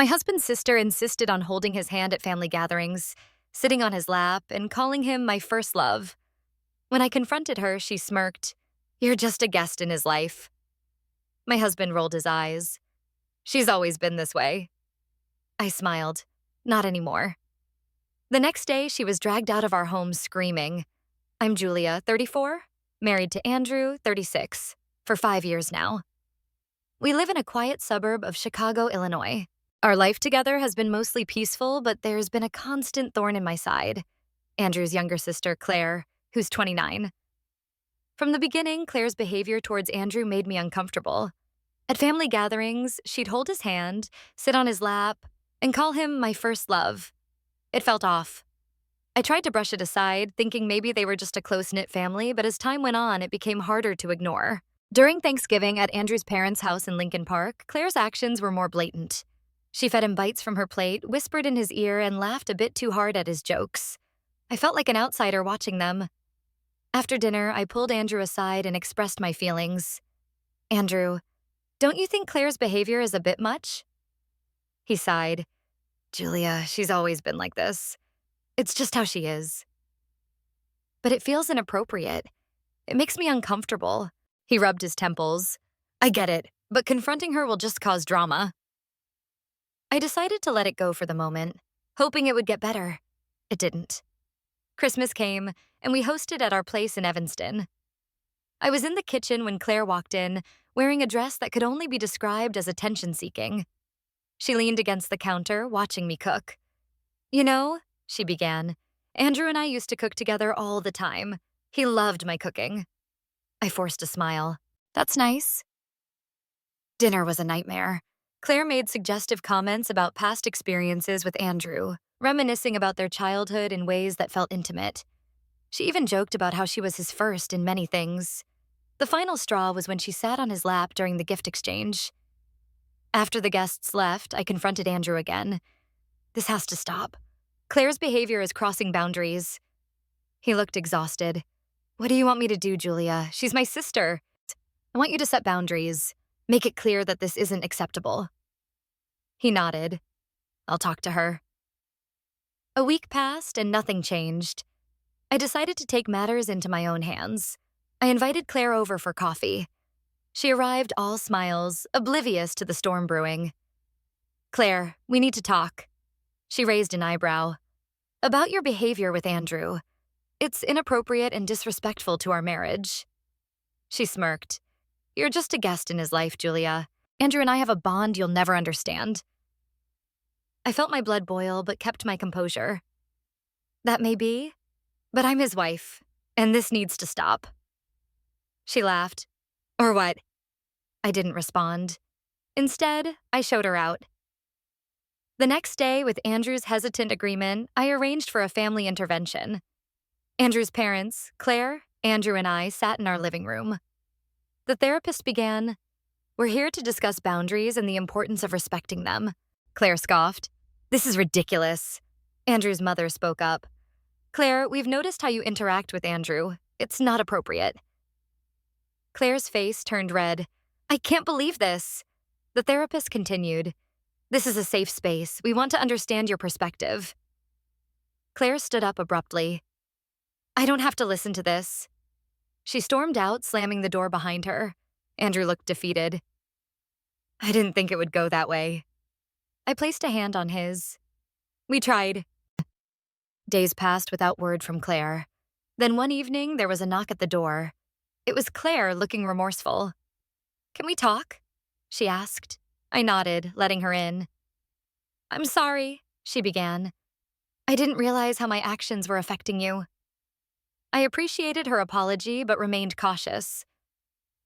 My husband's sister insisted on holding his hand at family gatherings, sitting on his lap, and calling him my first love. When I confronted her, she smirked, "You're just a guest in his life." My husband rolled his eyes. "She's always been this way." I smiled. Not anymore. The next day, she was dragged out of our home screaming. I'm Julia, 34, married to Andrew, 36, for 5 years now. We live in a quiet suburb of Chicago, Illinois. Our life together has been mostly peaceful, but there's been a constant thorn in my side. Andrew's younger sister, Claire, who's 29. From the beginning, Claire's behavior towards Andrew made me uncomfortable. At family gatherings, she'd hold his hand, sit on his lap, and call him my first love. It felt off. I tried to brush it aside, thinking maybe they were just a close-knit family, but as time went on, it became harder to ignore. During Thanksgiving at Andrew's parents' house in Lincoln Park, Claire's actions were more blatant. She fed him bites from her plate, whispered in his ear, and laughed a bit too hard at his jokes. I felt like an outsider watching them. After dinner, I pulled Andrew aside and expressed my feelings. "Andrew, don't you think Claire's behavior is a bit much?" He sighed. "Julia, she's always been like this. It's just how she is." "But it feels inappropriate. It makes me uncomfortable." He rubbed his temples. "I get it, but confronting her will just cause drama." I decided to let it go for the moment, hoping it would get better. It didn't. Christmas came, and we hosted at our place in Evanston. I was in the kitchen when Claire walked in, wearing a dress that could only be described as attention-seeking. She leaned against the counter, watching me cook. "You know," she began, "Andrew and I used to cook together all the time. He loved my cooking." I forced a smile. "That's nice." Dinner was a nightmare. Claire made suggestive comments about past experiences with Andrew, reminiscing about their childhood in ways that felt intimate. She even joked about how she was his first in many things. The final straw was when she sat on his lap during the gift exchange. After the guests left, I confronted Andrew again. "This has to stop. Claire's behavior is crossing boundaries." He looked exhausted. "What do you want me to do, Julia? She's my sister. I want you to set boundaries. Make it clear that this isn't acceptable." He nodded. "I'll talk to her." A week passed and nothing changed. I decided to take matters into my own hands. I invited Claire over for coffee. She arrived all smiles, oblivious to the storm brewing. "Claire, we need to talk." She raised an eyebrow. "About your behavior with Andrew. It's inappropriate and disrespectful to our marriage." She smirked. "You're just a guest in his life, Julia. Andrew and I have a bond you'll never understand." I felt my blood boil but kept my composure. "That may be, but I'm his wife, and this needs to stop." She laughed. "Or what?" I didn't respond. Instead, I showed her out. The next day, with Andrew's hesitant agreement, I arranged for a family intervention. Andrew's parents, Claire, Andrew, and I sat in our living room. The therapist began, "We're here to discuss boundaries and the importance of respecting them." Claire scoffed. "This is ridiculous." Andrew's mother spoke up. "Claire, we've noticed how you interact with Andrew. It's not appropriate." Claire's face turned red. "I can't believe this." The therapist continued, "This is a safe space. We want to understand your perspective." Claire stood up abruptly. "I don't have to listen to this." She stormed out, slamming the door behind her. Andrew looked defeated. "I didn't think it would go that way." I placed a hand on his. "We tried." Days passed without word from Claire. Then one evening, there was a knock at the door. It was Claire, looking remorseful. "Can we talk?" she asked. I nodded, letting her in. "I'm sorry," she began. "I didn't realize how my actions were affecting you." I appreciated her apology but remained cautious.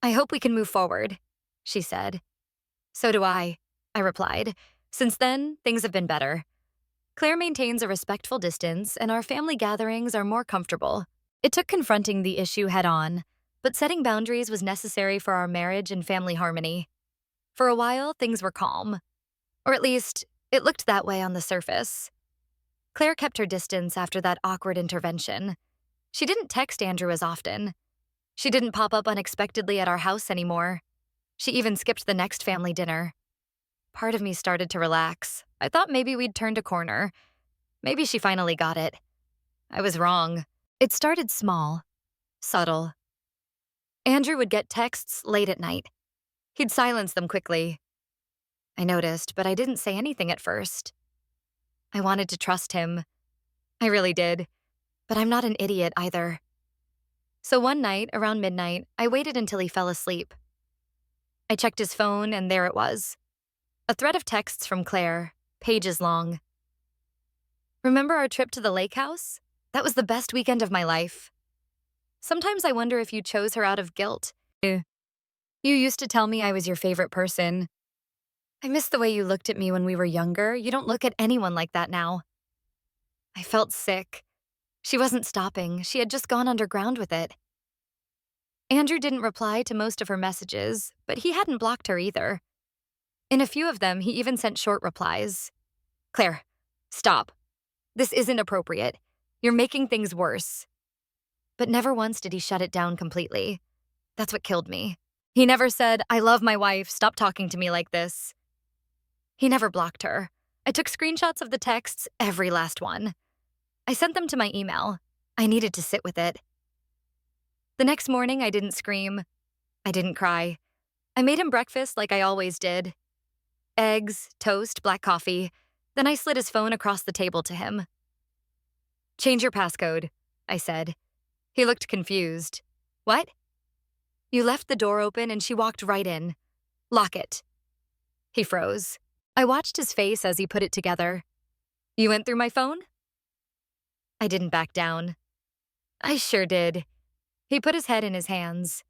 "I hope we can move forward," she said. "So do I," I replied. Since then, things have been better. Claire maintains a respectful distance, and our family gatherings are more comfortable. It took confronting the issue head-on, but setting boundaries was necessary for our marriage and family harmony. For a while, things were calm. Or at least, it looked that way on the surface. Claire kept her distance after that awkward intervention. She didn't text Andrew as often. She didn't pop up unexpectedly at our house anymore. She even skipped the next family dinner. part of me started to relax. I thought maybe we'd turned a corner. Maybe she finally got it. I was wrong. It started small, subtle. Andrew would get texts late at night. He'd silence them quickly. I noticed, but I didn't say anything at first. I wanted to trust him. I really did. But I'm not an idiot either. So one night, around midnight, I waited until he fell asleep. I checked his phone, and there it was. A thread of texts from Claire, pages long. Remember our trip to the lake house? That was the best weekend of my life. Sometimes I wonder if you chose her out of guilt. You used to tell me I was your favorite person. I miss the way you looked at me when we were younger. You don't look at anyone like that now. I felt sick. She wasn't stopping. She had just gone underground with it. Andrew didn't reply to most of her messages, but he hadn't blocked her either. In a few of them, he even sent short replies. Claire, stop. This isn't appropriate. You're making things worse. But never once did he shut it down completely. That's what killed me. He never said, I love my wife, stop talking to me like this. He never blocked her. I took screenshots of the texts, every last one. I sent them to my email. I needed to sit with it. The next morning, I didn't scream. I didn't cry. I made him breakfast like I always did. Eggs, toast, black coffee. Then I slid his phone across the table to him. Change your passcode, I said. He looked confused. What? You left the door open and she walked right in. Lock it. He froze. I watched his face as he put it together. You went through my phone? I didn't back down. I sure did. He put his head in his hands.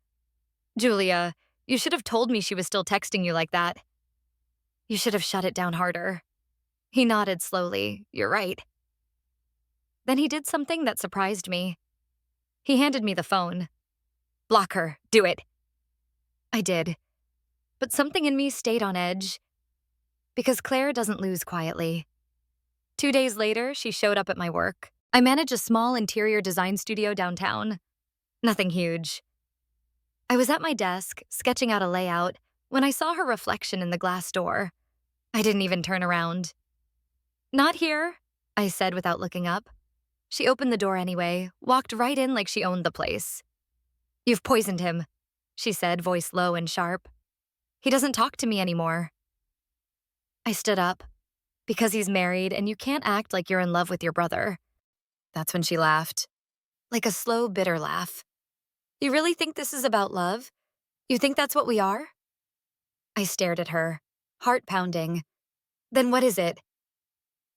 Julia, you should have told me she was still texting you like that. You should have shut it down harder. He nodded slowly. You're right. Then he did something that surprised me. He handed me the phone. Block her. Do it. I did. But something in me stayed on edge. Because Claire doesn't lose quietly. 2 days later, she showed up at my work. I manage a small interior design studio downtown. Nothing huge. I was at my desk, sketching out a layout, when I saw her reflection in the glass door. I didn't even turn around. Not here, I said without looking up. She opened the door anyway, walked right in like she owned the place. You've poisoned him, she said, voice low and sharp. He doesn't talk to me anymore. I stood up. Because he's married and you can't act like you're in love with your brother. That's when she laughed. Like a slow, bitter laugh. You really think this is about love? You think that's what we are? I stared at her, heart pounding. Then what is it?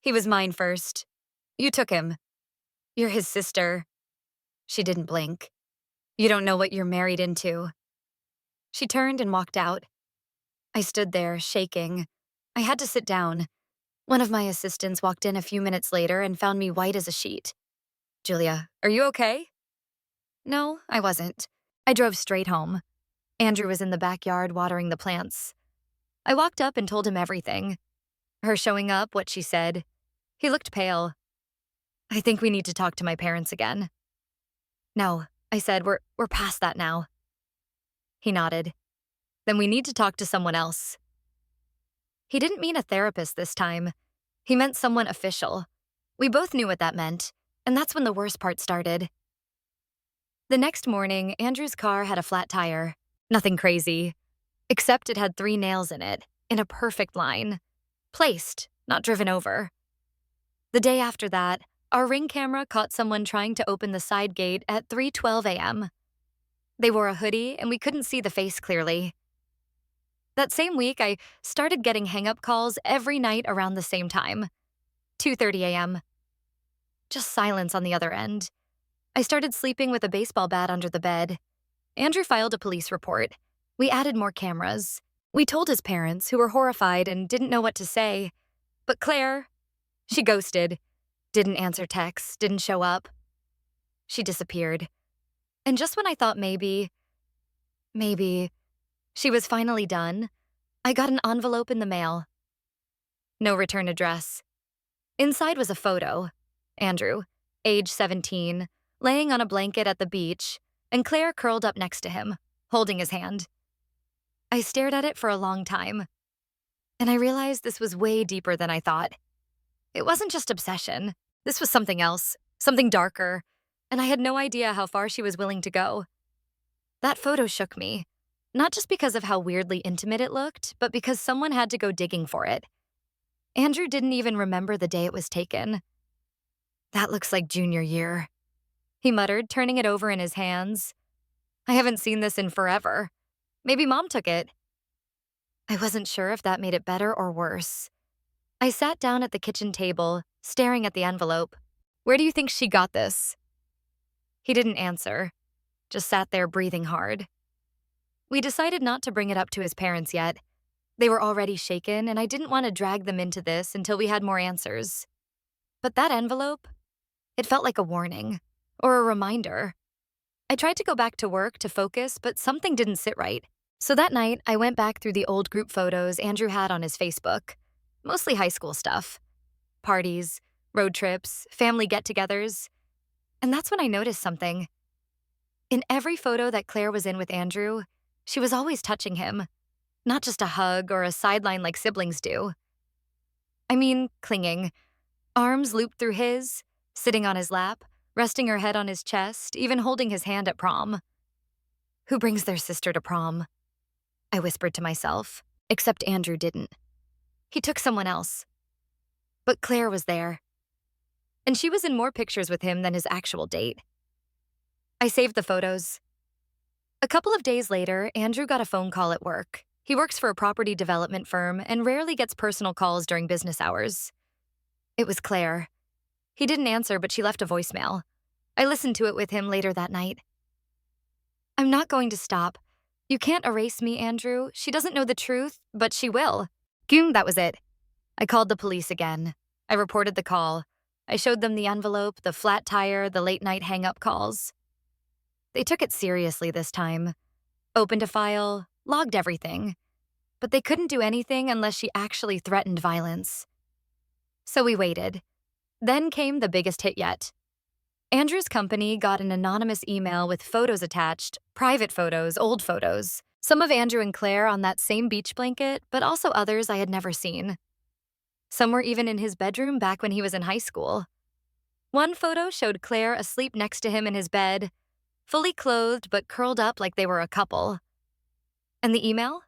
He was mine first. You took him. You're his sister. She didn't blink. You don't know what you're married into. She turned and walked out. I stood there, shaking. I had to sit down. One of my assistants walked in a few minutes later and found me white as a sheet. Julia, are you okay? No, I wasn't. I drove straight home. Andrew was in the backyard watering the plants. I walked up and told him everything. Her showing up, what she said. He looked pale. I think we need to talk to my parents again. No, I said, we're past that now. He nodded. Then we need to talk to someone else. He didn't mean a therapist this time. He meant someone official. We both knew what that meant, and that's when the worst part started. The next morning, Andrew's car had a flat tire. Nothing crazy. Except it had 3 nails in it, in a perfect line. Placed, not driven over. The day after that, our Ring camera caught someone trying to open the side gate at 3:12 a.m. They wore a hoodie, and we couldn't see the face clearly. That same week, I started getting hang-up calls every night around the same time. 2:30 a.m. Just silence on the other end. I started sleeping with a baseball bat under the bed. Andrew filed a police report. We added more cameras. We told his parents, who were horrified and didn't know what to say. But Claire, she ghosted. Didn't answer texts, didn't show up. She disappeared. And just when I thought maybe she was finally done, I got an envelope in the mail. No return address. Inside was a photo. Andrew, age 17, laying on a blanket at the beach, and Claire curled up next to him, holding his hand. I stared at it for a long time. And I realized this was way deeper than I thought. It wasn't just obsession. This was something else, something darker, and I had no idea how far she was willing to go. That photo shook me, not just because of how weirdly intimate it looked, but because someone had to go digging for it. Andrew didn't even remember the day it was taken. That looks like junior year, he muttered, turning it over in his hands. I haven't seen this in forever. Maybe Mom took it. I wasn't sure if that made it better or worse. I sat down at the kitchen table, staring at the envelope. Where do you think she got this? He didn't answer, just sat there breathing hard. We decided not to bring it up to his parents yet. They were already shaken, and I didn't want to drag them into this until we had more answers. But that envelope, it felt like a warning, or a reminder. I tried to go back to work to focus, but something didn't sit right. So that night, I went back through the old group photos Andrew had on his Facebook. Mostly high school stuff. Parties, road trips, family get-togethers. And that's when I noticed something. In every photo that Claire was in with Andrew, she was always touching him. Not just a hug or a sideline like siblings do. I mean, clinging. Arms looped through his, sitting on his lap, resting her head on his chest, even holding his hand at prom. Who brings their sister to prom? I whispered to myself, except Andrew didn't. He took someone else. But Claire was there. And she was in more pictures with him than his actual date. I saved the photos. A couple of days later, Andrew got a phone call at work. He works for a property development firm and rarely gets personal calls during business hours. It was Claire. He didn't answer, but she left a voicemail. I listened to it with him later that night. I'm not going to stop. You can't erase me, Andrew. She doesn't know the truth, but she will. That was it. I called the police again. I reported the call. I showed them the envelope, the flat tire, the late-night hang-up calls. They took it seriously this time. Opened a file, logged everything. But they couldn't do anything unless she actually threatened violence. So we waited. Then came the biggest hit yet. Andrew's company got an anonymous email with photos attached, private photos, old photos. Some of Andrew and Claire on that same beach blanket, but also others I had never seen. Some were even in his bedroom back when he was in high school. One photo showed Claire asleep next to him in his bed, fully clothed but curled up like they were a couple. And the email?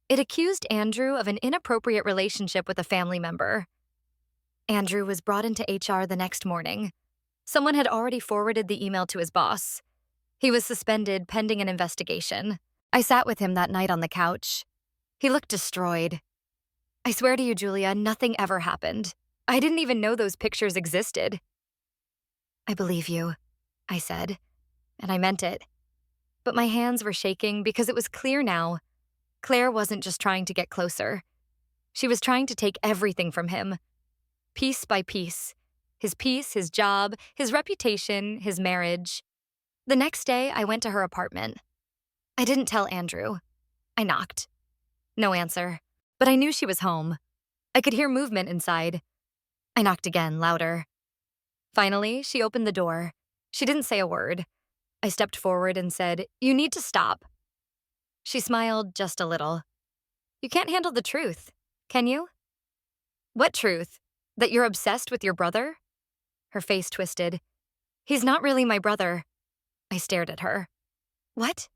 It accused Andrew of an inappropriate relationship with a family member. Andrew was brought into HR the next morning. Someone had already forwarded the email to his boss. He was suspended pending an investigation. I sat with him that night on the couch. He looked destroyed. I swear to you, Julia, nothing ever happened. I didn't even know those pictures existed. I believe you, I said, and I meant it. But my hands were shaking because it was clear now. Claire wasn't just trying to get closer. She was trying to take everything from him. Piece by piece. His peace, his job, his reputation, his marriage. The next day, I went to her apartment. I didn't tell Andrew. I knocked. No answer. But I knew she was home. I could hear movement inside. I knocked again, louder. Finally, she opened the door. She didn't say a word. I stepped forward and said, "You need to stop." She smiled just a little. "You can't handle the truth, can you?" "What truth? That you're obsessed with your brother?" Her face twisted. "He's not really my brother." I stared at her. "What?"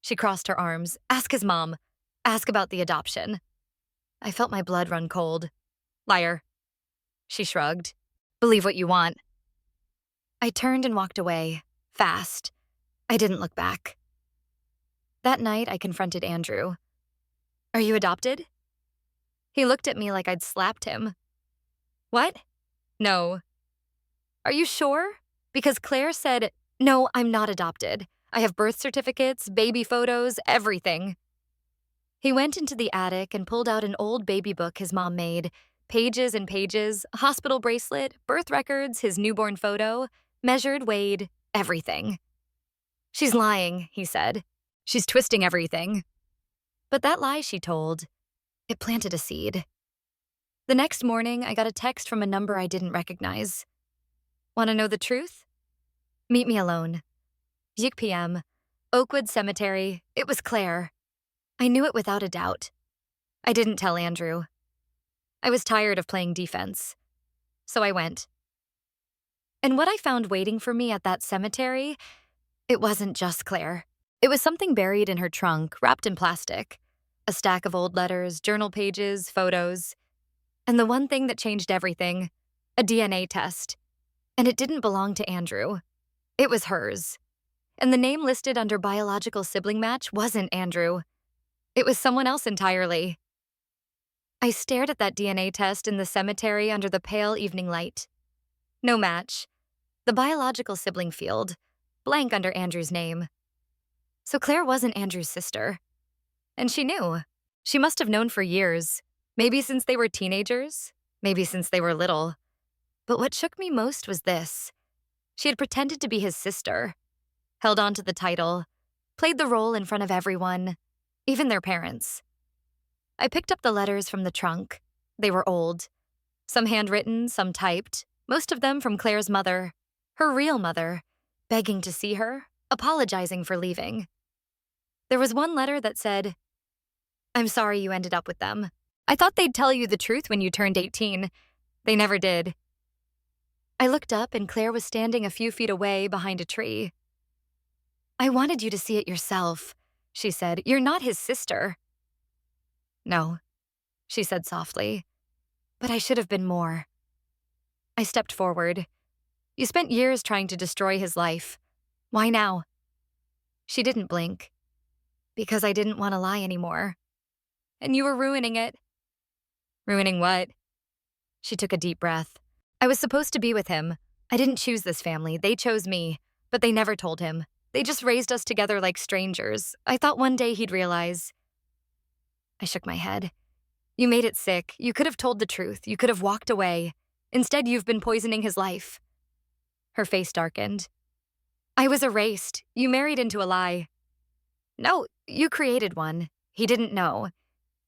She crossed her arms. "Ask his mom. Ask about the adoption." I felt my blood run cold. "Liar." She shrugged. "Believe what you want." I turned and walked away, fast. I didn't look back. That night, I confronted Andrew. "Are you adopted?" He looked at me like I'd slapped him. "What?" "No." "Are you sure?" Because Claire said, "No, I'm not adopted. I have birth certificates, baby photos, everything." He went into the attic and pulled out an old baby book his mom made. Pages and pages, hospital bracelet, birth records, his newborn photo, measured, weighed, everything. "She's lying," he said. "She's twisting everything." But that lie she told, it planted a seed. The next morning, I got a text from a number I didn't recognize. "Want to know the truth? Meet me alone." 8 p.m., Oakwood Cemetery. It was Claire. I knew it without a doubt. I didn't tell Andrew. I was tired of playing defense. So I went. And what I found waiting for me at that cemetery, it wasn't just Claire. It was something buried in her trunk, wrapped in plastic. A stack of old letters, journal pages, photos. And the one thing that changed everything, a DNA test. And it didn't belong to Andrew. It was hers. And the name listed under biological sibling match wasn't Andrew. It was someone else entirely. I stared at that DNA test in the cemetery under the pale evening light. No match. The biological sibling field, blank under Andrew's name. So Claire wasn't Andrew's sister. And she knew. She must have known for years. Maybe since they were teenagers. Maybe since they were little. But what shook me most was this. She had pretended to be his sister. Held on to the title. Played the role in front of everyone. Even their parents. I picked up the letters from the trunk. They were old. Some handwritten, some typed. Most of them from Claire's mother. Her real mother. Begging to see her. Apologizing for leaving. There was one letter that said, "I'm sorry you ended up with them. I thought they'd tell you the truth when you turned 18. They never did." I looked up and Claire was standing a few feet away behind a tree. "I wanted you to see it yourself," she said. "You're not his sister." "No," she said softly. "But I should have been more." I stepped forward. "You spent years trying to destroy his life. Why now?" She didn't blink. "Because I didn't want to lie anymore. And you were ruining it." "Ruining what?" She took a deep breath. "I was supposed to be with him. I didn't choose this family. They chose me. But they never told him. They just raised us together like strangers. I thought one day he'd realize." I shook my head. "You made it sick. You could have told the truth. You could have walked away. Instead, you've been poisoning his life." Her face darkened. "I was erased. You married into a lie." "No, you created one. He didn't know.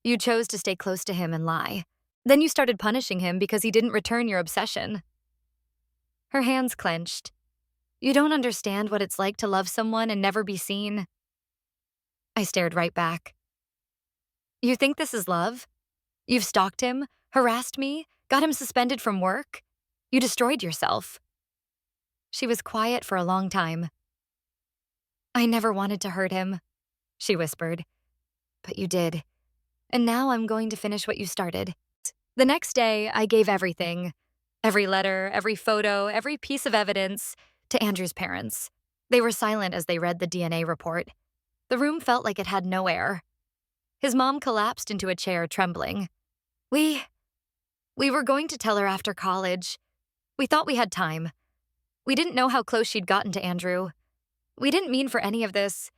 You chose to stay close to him and lie. Then you started punishing him because he didn't return your obsession." Her hands clenched. "You don't understand what it's like to love someone and never be seen." I stared right back. "You think this is love? You've stalked him, harassed me, got him suspended from work? You destroyed yourself." She was quiet for a long time. "I never wanted to hurt him," she whispered. "But you did. And now I'm going to finish what you started." The next day, I gave everything. Every letter, every photo, every piece of evidence to Andrew's parents. They were silent as they read the DNA report. The room felt like it had no air. His mom collapsed into a chair, trembling. We were going to tell her after college. We thought we had time. We didn't know how close she'd gotten to Andrew. We didn't mean for any of this."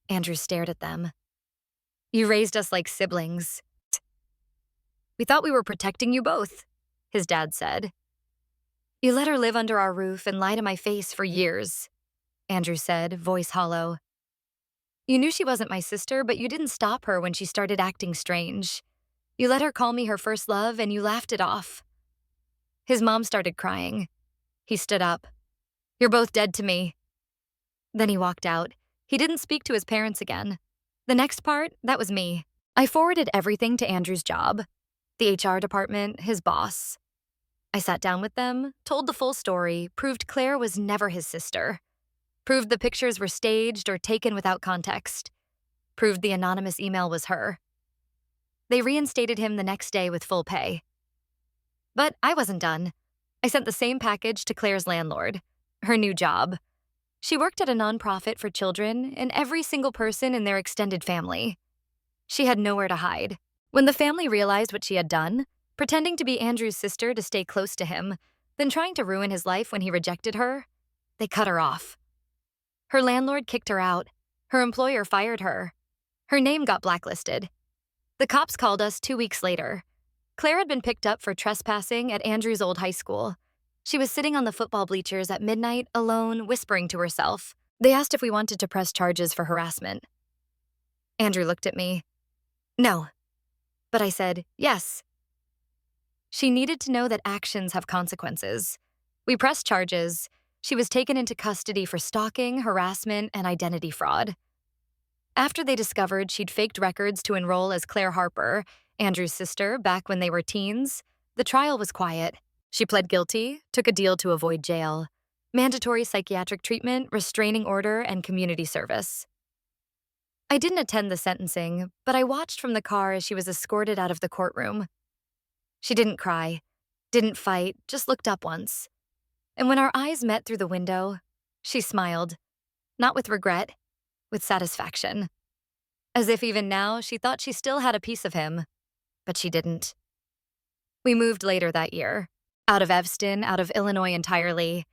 Andrew stared at them. "You raised us like siblings." "We thought we were protecting you both," his dad said. "You let her live under our roof and lie to my face for years," Andrew said, voice hollow. "You knew she wasn't my sister, but you didn't stop her when she started acting strange. You let her call me her first love, and you laughed it off." His mom started crying. He stood up. "You're both dead to me." Then he walked out. He didn't speak to his parents again. The next part, that was me. I forwarded everything to Andrew's job. The HR department, his boss. I sat down with them, told the full story, proved Claire was never his sister. Proved the pictures were staged or taken without context. Proved the anonymous email was her. They reinstated him the next day with full pay. But I wasn't done. I sent the same package to Claire's landlord, her new job. She worked at a nonprofit for children and every single person in their extended family. She had nowhere to hide. When the family realized what she had done, pretending to be Andrew's sister to stay close to him, then trying to ruin his life when he rejected her, they cut her off. Her landlord kicked her out. Her employer fired her. Her name got blacklisted. The cops called us 2 weeks later. Claire had been picked up for trespassing at Andrew's old high school. She was sitting on the football bleachers at midnight, alone, whispering to herself. They asked if we wanted to press charges for harassment. Andrew looked at me. "No." But I said, "Yes." She needed to know that actions have consequences. We pressed charges. She was taken into custody for stalking, harassment, and identity fraud. After they discovered she'd faked records to enroll as Claire Harper, Andrew's sister, back when they were teens, the trial was quiet. She pled guilty, took a deal to avoid jail, mandatory psychiatric treatment, restraining order, and community service. I didn't attend the sentencing, but I watched from the car as she was escorted out of the courtroom. She didn't cry, didn't fight, just looked up once. And when our eyes met through the window, she smiled, not with regret, with satisfaction. As if even now she thought she still had a piece of him, but she didn't. We moved later that year, out of Evanston, out of Illinois entirely.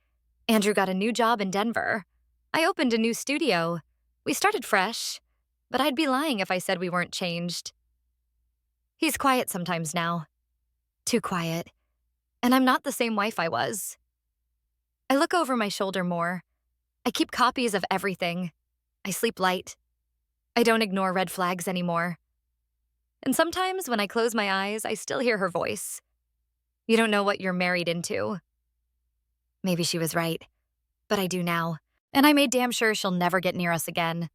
Andrew got a new job in Denver. I opened a new studio. We started fresh, but I'd be lying if I said we weren't changed. He's quiet sometimes now. Too quiet. And I'm not the same wife I was. I look over my shoulder more. I keep copies of everything. I sleep light. I don't ignore red flags anymore. And sometimes when I close my eyes, I still hear her voice. You don't know what you're married into. Maybe she was right, but I do now. And I made damn sure she'll never get near us again.